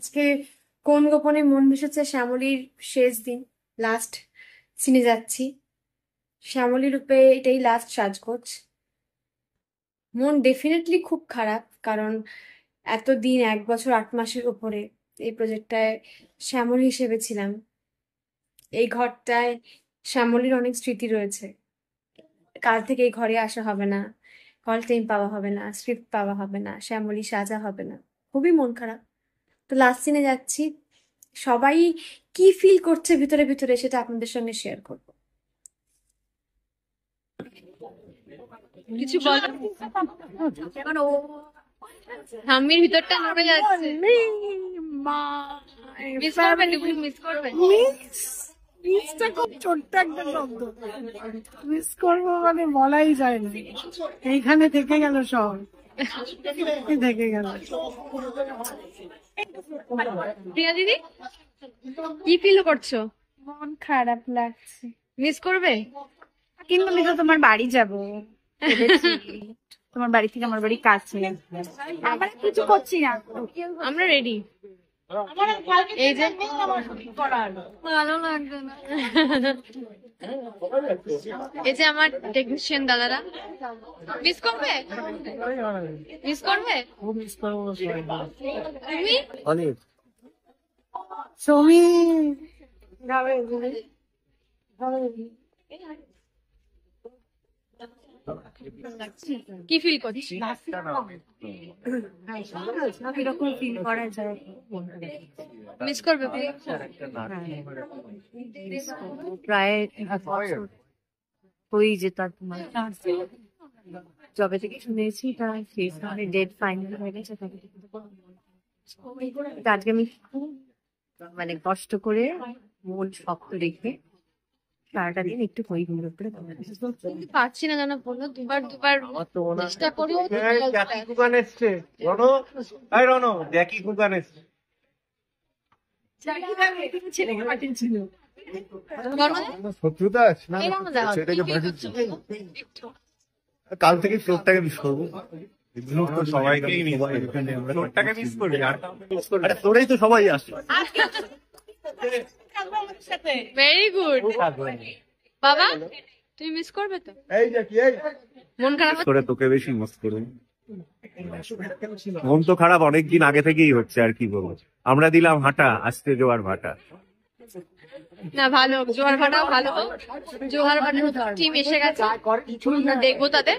আজকে কোন গোপনে মন ভেসেছে শ্যামলীর শেষ দিন, লাস্ট সিনে যাচ্ছি। শ্যামলী রূপে এটাই লাস্ট সাজগোজ। মন ডেফিনেটলি খুব খারাপ, কারণ এতদিন 1 বছর 8 মাসের উপরে এই প্রজেক্টটায় শ্যামলী হিসেবে ছিলাম। এই ঘরটায় শ্যামলীর অনেক স্মৃতি রয়েছে। কাল থেকে এই ঘরে আসা হবে না, কল টাইম পাওয়া হবে না, স্ক্রিপ্ট পাওয়া হবে না, শ্যামলী সাজা হবে না। খুবই মন খারাপ। তো লাস্ট সিনে যাচ্ছি, সবাই কি ফিল করছে ভিতরে ভিতরে সেটা আপনাদের সঙ্গে শেয়ার করবো। কিছু বল। ঠাম্মির ভিতরটা নড়ে যাচ্ছে। মিস করবেন, মিস করবেন। মিসটা খুব ছোট্ট একটা শব্দ, মিস করবো মানে বলাই যায় না। এইখানে থেকে গেল সব, থেকে গেল। প্রিয়া দিদি কি ফিল করছো? মন খারাপ লাগছে। মিস করবে? কিন্তু আমি তো তোমার বাড়ি যাবো, তোমার বাড়ি থেকে আমার বাড়ি কাছে, আমরা কিছু করছি না, আমরা রেডি। এই যে ভালো লাগবে না। এই যে আমার টেকনিশিয়ান দাদারা। মিস করবে? মিস করবে? তুমি? অনেক সৌমি কি ফিল করছিস? কিরকম ফিল করা যায়? মিস করবে? প্রায় হয়ে যেত তোমার, যবে থেকে শুনেছি তার শেষ ডেট ফাইনাল হয়ে গেছে। আজকে আমি খুব মানে কষ্ট করে মন শক্ত রেখে সারাটা দিন একটু হই হুল্লোড় করে পাচ্ছি না, জানা বললো দুবার চেষ্টা করি। কাল থেকে ফ্লোরটাকে মিস করবো। ফ্লোরেই তো সবাই আসে। ভেরি গুড বাবা, তুমি মিস করবে তো? মন খারাপ করে তোকে বেশি মিস করবো। মন তো খারাপ অনেকদিন আগে থেকেই হচ্ছে, আর কি বলবো। আমরা দিলাম হাঁটা, আজকে জোয়ার ভাটা। না ভালো, জোয়ার ভাটাও ভালো। জোয়ার ভাটার টিম এসে গেছে, দেখবো তাদের।